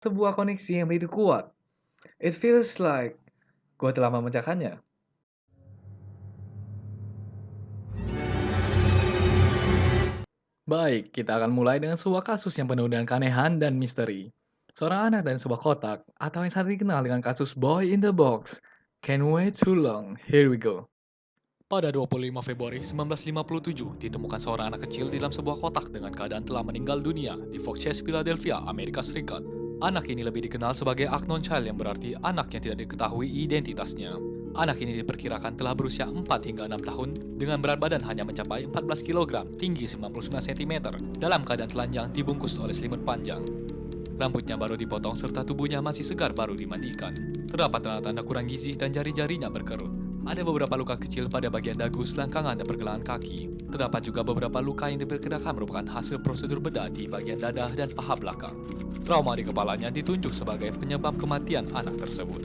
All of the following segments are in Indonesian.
Sebuah koneksi yang begitu kuat. It feels like gua telah memecahkannya. Baik, kita akan mulai dengan sebuah kasus yang penuh dengan keanehan dan misteri. Seorang anak dari sebuah kotak, atau yang sering dikenal dengan kasus Boy in the Box. Can't wait too long. Here we go. Pada 25 Februari 1957, ditemukan seorang anak kecil di dalam sebuah kotak dengan keadaan telah meninggal dunia di Fox Chase, Philadelphia, Amerika Serikat. Anak ini lebih dikenal sebagai unknown child yang berarti anak yang tidak diketahui identitasnya. Anak ini diperkirakan telah berusia 4 hingga 6 tahun dengan berat badan hanya mencapai 14 kg, tinggi 99 cm, dalam keadaan telanjang dibungkus oleh selimut panjang. Rambutnya baru dipotong serta tubuhnya masih segar baru dimandikan. Terdapat tanda-tanda kurang gizi dan jari-jarinya berkerut. Ada beberapa luka kecil pada bagian dagu, selangkangan, dan pergelangan kaki. Terdapat juga beberapa luka yang diperkirakan merupakan hasil prosedur bedah di bagian dada dan paha belakang. Trauma di kepalanya ditunjuk sebagai penyebab kematian anak tersebut.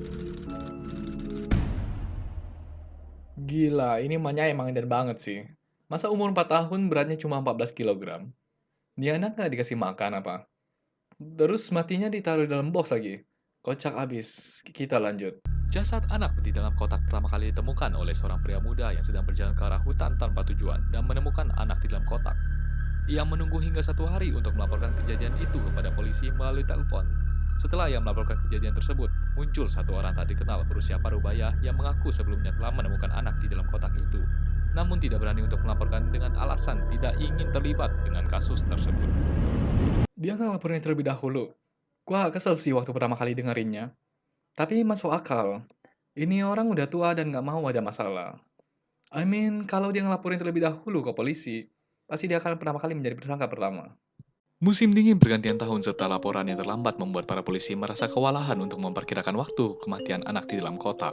Gila, ini emaknya emang edan banget sih. Masa umur 4 tahun beratnya cuma 14 kilogram? Dia anak nggak dikasih makan apa? Terus matinya ditaruh dalam box lagi. Kocak abis. Kita lanjut. Jasad anak di dalam kotak pertama kali ditemukan oleh seorang pria muda yang sedang berjalan ke arah hutan tanpa tujuan dan menemukan anak di dalam kotak. Ia menunggu hingga 1 hari untuk melaporkan kejadian itu kepada polisi melalui telepon. Setelah ia melaporkan kejadian tersebut, muncul satu orang tak dikenal berusia parubaya yang mengaku sebelumnya telah menemukan anak di dalam kotak itu, namun tidak berani untuk melaporkan dengan alasan tidak ingin terlibat dengan kasus tersebut. Dia nggak laporin terlebih dahulu. Gua kesel sih waktu pertama kali dengerinnya. Tapi masuk akal. Ini orang udah tua dan nggak mau ada masalah. I mean, kalau dia ngelaporin terlebih dahulu ke polisi, pasti dia akan pertama kali menjadi tersangka pertama. Musim dingin pergantian tahun serta laporan yang terlambat membuat para polisi merasa kewalahan untuk memperkirakan waktu kematian anak di dalam kotak.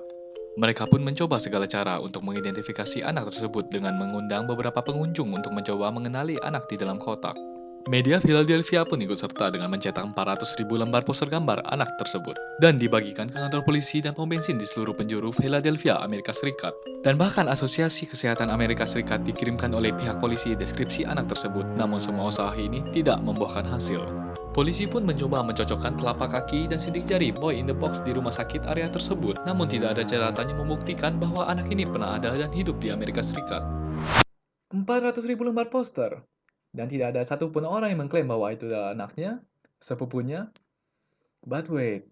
Mereka pun mencoba segala cara untuk mengidentifikasi anak tersebut dengan mengundang beberapa pengunjung untuk mencoba mengenali anak di dalam kotak. Media Philadelphia pun ikut serta dengan mencetak 400.000 lembar poster gambar anak tersebut dan dibagikan ke kantor polisi dan pom bensin di seluruh penjuru Philadelphia, Amerika Serikat. Dan bahkan Asosiasi Kesehatan Amerika Serikat dikirimkan oleh pihak polisi deskripsi anak tersebut, namun semua usaha ini tidak membuahkan hasil. Polisi pun mencoba mencocokkan telapak kaki dan sidik jari Boy in the Box di rumah sakit area tersebut, namun tidak ada catatan yang membuktikan bahwa anak ini pernah ada dan hidup di Amerika Serikat. 400.000 lembar poster. Dan tidak ada satupun orang yang mengklaim bahwa itu adalah anaknya, sepupunya. But wait,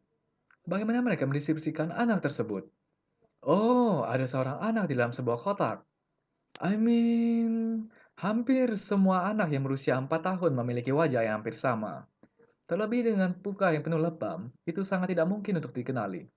bagaimana mereka mendistribusikan anak tersebut? Oh, ada seorang anak di dalam sebuah kotak. I mean, hampir semua anak yang berusia 4 tahun memiliki wajah yang hampir sama. Terlebih dengan muka yang penuh lebam, itu sangat tidak mungkin untuk dikenali.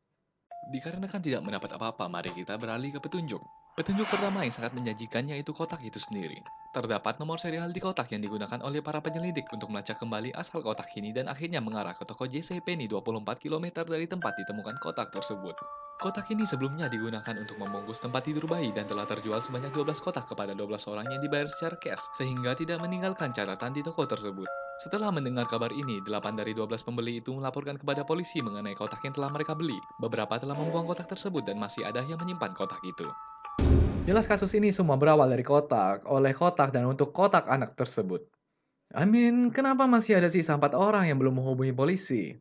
Dikarenakan tidak mendapat apa-apa, mari kita beralih ke petunjuk. Petunjuk pertama yang sangat menjanjikan yaitu kotak itu sendiri. Terdapat nomor serial di kotak yang digunakan oleh para penyelidik untuk melacak kembali asal kotak ini dan akhirnya mengarah ke toko JC Penney 24 km dari tempat ditemukan kotak tersebut. Kotak ini sebelumnya digunakan untuk membungkus tempat tidur bayi dan telah terjual sebanyak 12 kotak kepada 12 orang yang dibayar secara cash, sehingga tidak meninggalkan catatan di toko tersebut. Setelah mendengar kabar ini, 8 dari 12 pembeli itu melaporkan kepada polisi mengenai kotak yang telah mereka beli. Beberapa telah membuang kotak tersebut dan masih ada yang menyimpan kotak itu. Jelas kasus ini semua berawal dari kotak, oleh kotak dan untuk kotak anak tersebut. I mean, kenapa masih ada sisa 4 orang yang belum menghubungi polisi?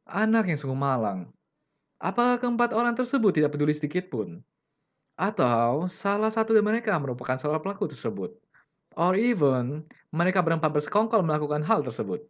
Anak yang sungguh malang. Apakah keempat orang tersebut tidak peduli sedikit pun? Atau salah satu dari mereka merupakan seorang pelaku tersebut? Or even, mereka berempat bersekongkol melakukan hal tersebut?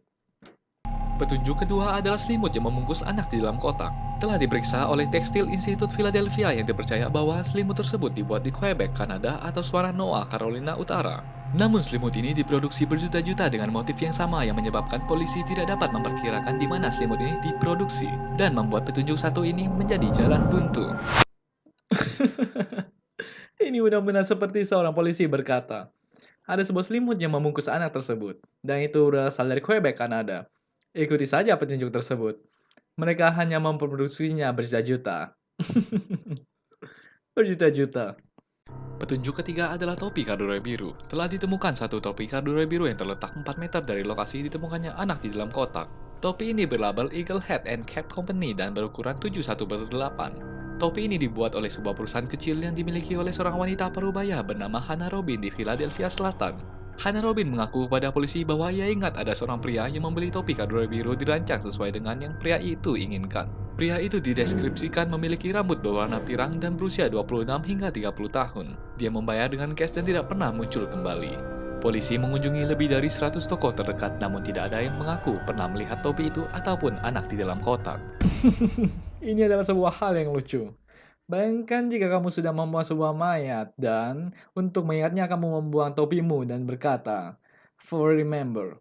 Petunjuk kedua adalah selimut yang membungkus anak di dalam kotak. Telah diperiksa oleh Textile Institute Philadelphia yang dipercaya bahwa selimut tersebut dibuat di Quebec, Kanada atau Swannanoa, Carolina Utara. Namun selimut ini diproduksi berjuta-juta dengan motif yang sama yang menyebabkan polisi tidak dapat memperkirakan di mana selimut ini diproduksi dan membuat petunjuk satu ini menjadi jalan buntu. Ini benar-benar seperti seorang polisi berkata. Ada sebuah selimut yang membungkus anak tersebut, dan itu berasal dari Quebec, Kanada. Ikuti saja petunjuk tersebut. Mereka hanya memproduksinya berjuta-juta. Berjuta-juta. Petunjuk ketiga adalah topi kardus biru. Telah ditemukan satu topi kardus biru yang terletak 4 meter dari lokasi ditemukannya anak di dalam kotak. Topi ini berlabel Eagle Hat and Cap Company dan berukuran 71/8. Topi ini dibuat oleh sebuah perusahaan kecil yang dimiliki oleh seorang wanita parubaya bernama Hannah Robin di Philadelphia Selatan. Hannah Robin mengaku kepada polisi bahwa ia ingat ada seorang pria yang membeli topi kardus biru dirancang sesuai dengan yang pria itu inginkan. Pria itu dideskripsikan memiliki rambut berwarna pirang dan berusia 26 hingga 30 tahun. Dia membayar dengan cash dan tidak pernah muncul kembali. Polisi mengunjungi lebih dari 100 toko terdekat, namun tidak ada yang mengaku pernah melihat topi itu ataupun anak di dalam kotak. Ini adalah sebuah hal yang lucu. Bayangkan jika kamu sudah membuang sebuah mayat dan untuk mayatnya kamu membuang topimu dan berkata, "For remember."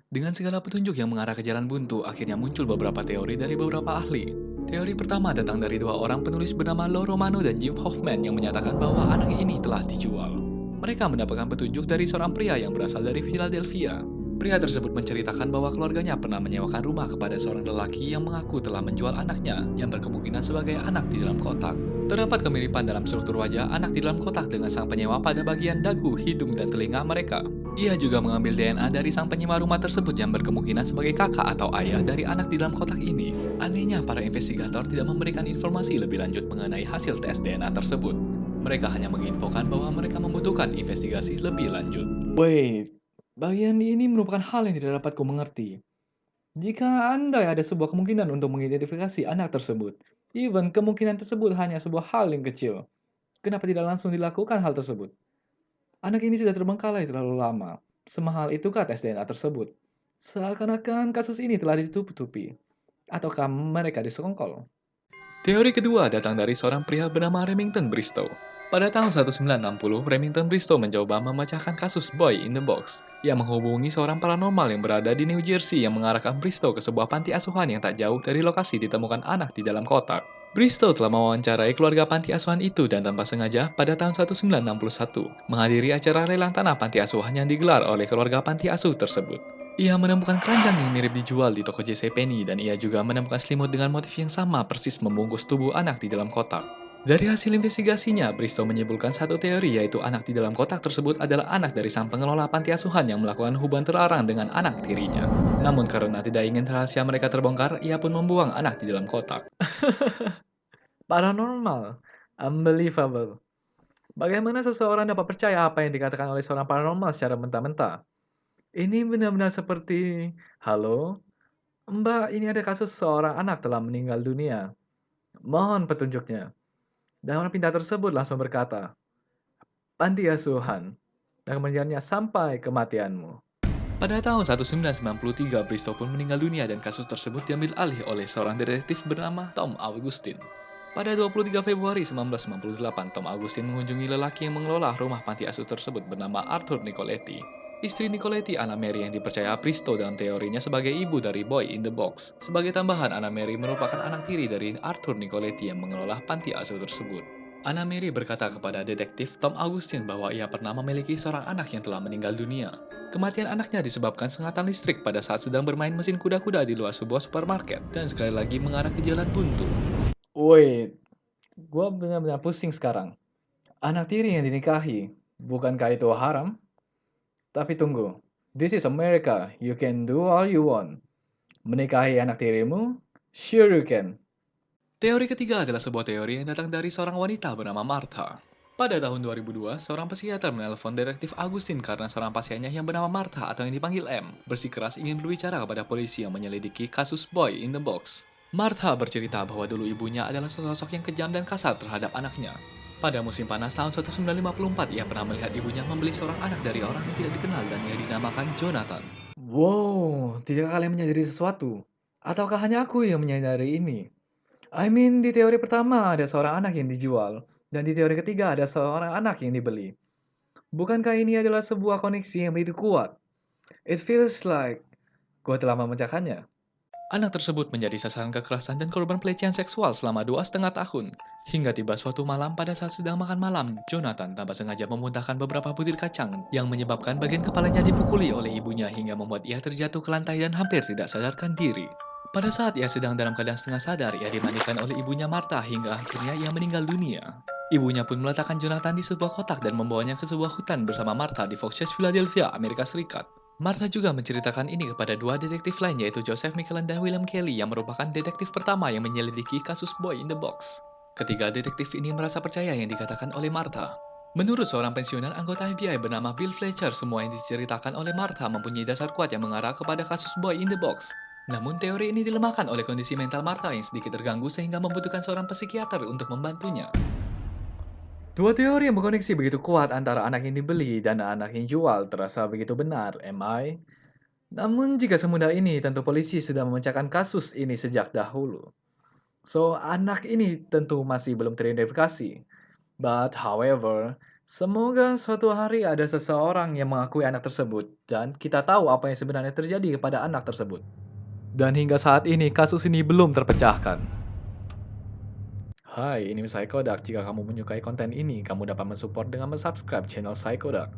Dengan segala petunjuk yang mengarah ke jalan buntu, akhirnya muncul beberapa teori dari beberapa ahli. Teori pertama datang dari dua orang penulis bernama Lo Romano dan Jim Hoffman yang menyatakan bahwa anak ini telah dijual. Mereka mendapatkan petunjuk dari seorang pria yang berasal dari Philadelphia. Pria tersebut menceritakan bahwa keluarganya pernah menyewakan rumah kepada seorang lelaki yang mengaku telah menjual anaknya yang berkemungkinan sebagai anak di dalam kotak. Terdapat kemiripan dalam struktur wajah anak di dalam kotak dengan sang penyewa pada bagian dagu, hidung, dan telinga mereka. Ia juga mengambil DNA dari sang penyewa rumah tersebut yang berkemungkinan sebagai kakak atau ayah dari anak di dalam kotak ini. Anehnya, para investigator tidak memberikan informasi lebih lanjut mengenai hasil tes DNA tersebut. Mereka hanya menginfokan bahwa mereka membutuhkan investigasi lebih lanjut. Wait, bagian ini merupakan hal yang tidak dapat ku mengerti. Jika Anda ada sebuah kemungkinan untuk mengidentifikasi anak tersebut, even kemungkinan tersebut hanya sebuah hal yang kecil, kenapa tidak langsung dilakukan hal tersebut? Anak ini sudah terbengkalai terlalu lama. Semahal itukah tes DNA tersebut? Seakan-akan kasus ini telah ditutup-tutupi. Ataukah mereka disekongkol? Teori kedua datang dari seorang pria bernama Remington Bristow. Pada tahun 1960, Remington Bristow mencoba memecahkan kasus Boy in the Box. Ia menghubungi seorang paranormal yang berada di New Jersey yang mengarahkan Bristow ke sebuah panti asuhan yang tak jauh dari lokasi ditemukan anak di dalam kotak. Bristow telah mewawancarai keluarga panti asuhan itu dan tanpa sengaja pada tahun 1961 menghadiri acara lelang tanah panti asuhan yang digelar oleh keluarga panti asuh tersebut. Ia menemukan keranjang yang mirip dijual di toko JCPenney dan ia juga menemukan selimut dengan motif yang sama persis membungkus tubuh anak di dalam kotak. Dari hasil investigasinya, Bristow menyimpulkan satu teori yaitu anak di dalam kotak tersebut adalah anak dari sang pengelola panti asuhan yang melakukan hubungan terlarang dengan anak tirinya. Namun karena tidak ingin rahasia mereka terbongkar, ia pun membuang anak di dalam kotak. Paranormal. Unbelievable. Bagaimana seseorang dapat percaya apa yang dikatakan oleh seorang paranormal secara mentah-mentah? Ini benar-benar seperti, "Halo, Mbak, ini ada kasus seorang anak telah meninggal dunia. Mohon petunjuknya." Dan orang pintar tersebut langsung berkata, "Panti asuhan." Dan kemudiannya sampai kematianmu. Pada tahun 1993, Bristow pun meninggal dunia dan kasus tersebut diambil alih oleh seorang detektif bernama Tom Augustine. Pada 23 Februari 1998, Tom Augustine mengunjungi lelaki yang mengelola rumah panti asuh tersebut bernama Arthur Nicoletti. Istri Nicoletti, Anna Mary yang dipercaya Bristow dalam teorinya sebagai ibu dari Boy in the Box. Sebagai tambahan, Anna Mary merupakan anak tiri dari Arthur Nicoletti yang mengelola panti asuh tersebut. Anna Mary berkata kepada detektif Tom Augustine bahwa ia pernah memiliki seorang anak yang telah meninggal dunia. Kematian anaknya disebabkan sengatan listrik pada saat sedang bermain mesin kuda-kuda di luar sebuah supermarket dan sekali lagi mengarah ke jalan buntu. Wait, gua benar-benar pusing sekarang. Anak tiri yang dinikahi, bukankah itu haram? Tapi tunggu, this is America, you can do all you want. Menikahi anak tirimu? Sure you can. Teori ketiga adalah sebuah teori yang datang dari seorang wanita bernama Martha. Pada tahun 2002, seorang psikiater menelpon detektif Agustin karena seorang pasiennya yang bernama Martha atau yang dipanggil M bersikeras ingin berbicara kepada polisi yang menyelidiki kasus Boy in the Box. Martha bercerita bahwa dulu ibunya adalah sosok yang kejam dan kasar terhadap anaknya. Pada musim panas tahun 1954, ia pernah melihat ibunya membeli seorang anak dari orang yang tidak dikenal dan ia dinamakan Jonathan. Wow, tidak kalian menyadari sesuatu? Ataukah hanya aku yang menyadari ini? I mean, di teori pertama ada seorang anak yang dijual, dan di teori ketiga ada seorang anak yang dibeli. Bukankah ini adalah sebuah koneksi yang begitu kuat? It feels like gue telah memecahkannya. Anak tersebut menjadi sasaran kekerasan dan korban pelecehan seksual selama 2,5 tahun. Hingga tiba suatu malam pada saat sedang makan malam, Jonathan tanpa sengaja memuntahkan beberapa butir kacang yang menyebabkan bagian kepalanya dipukuli oleh ibunya hingga membuat ia terjatuh ke lantai dan hampir tidak sadarkan diri. Pada saat ia sedang dalam keadaan setengah sadar, ia dimandikan oleh ibunya Martha hingga akhirnya ia meninggal dunia. Ibunya pun meletakkan Jonathan di sebuah kotak dan membawanya ke sebuah hutan bersama Martha di Fox Chase, Philadelphia, Amerika Serikat. Martha juga menceritakan ini kepada dua detektif lain yaitu Joseph Michelin dan William Kelly yang merupakan detektif pertama yang menyelidiki kasus Boy in the Box. Ketiga detektif ini merasa percaya yang dikatakan oleh Martha. Menurut seorang pensiunan anggota FBI bernama Bill Fletcher, semua yang diceritakan oleh Martha mempunyai dasar kuat yang mengarah kepada kasus Boy in the Box. Namun teori ini dilemahkan oleh kondisi mental Martha yang sedikit terganggu sehingga membutuhkan seorang psikiater untuk membantunya. Dua teori yang berkoneksi begitu kuat antara anak yang dibeli dan anak yang jual terasa begitu benar, am I? Namun jika semudah ini, tentu polisi sudah memecahkan kasus ini sejak dahulu. So, anak ini tentu masih belum teridentifikasi. But however, semoga suatu hari ada seseorang yang mengakui anak tersebut dan kita tahu apa yang sebenarnya terjadi kepada anak tersebut. Dan hingga saat ini kasus ini belum terpecahkan. Hai, ini Psychodak. Jika kamu menyukai konten ini, kamu dapat mensupport dengan mensubscribe channel Psychodak.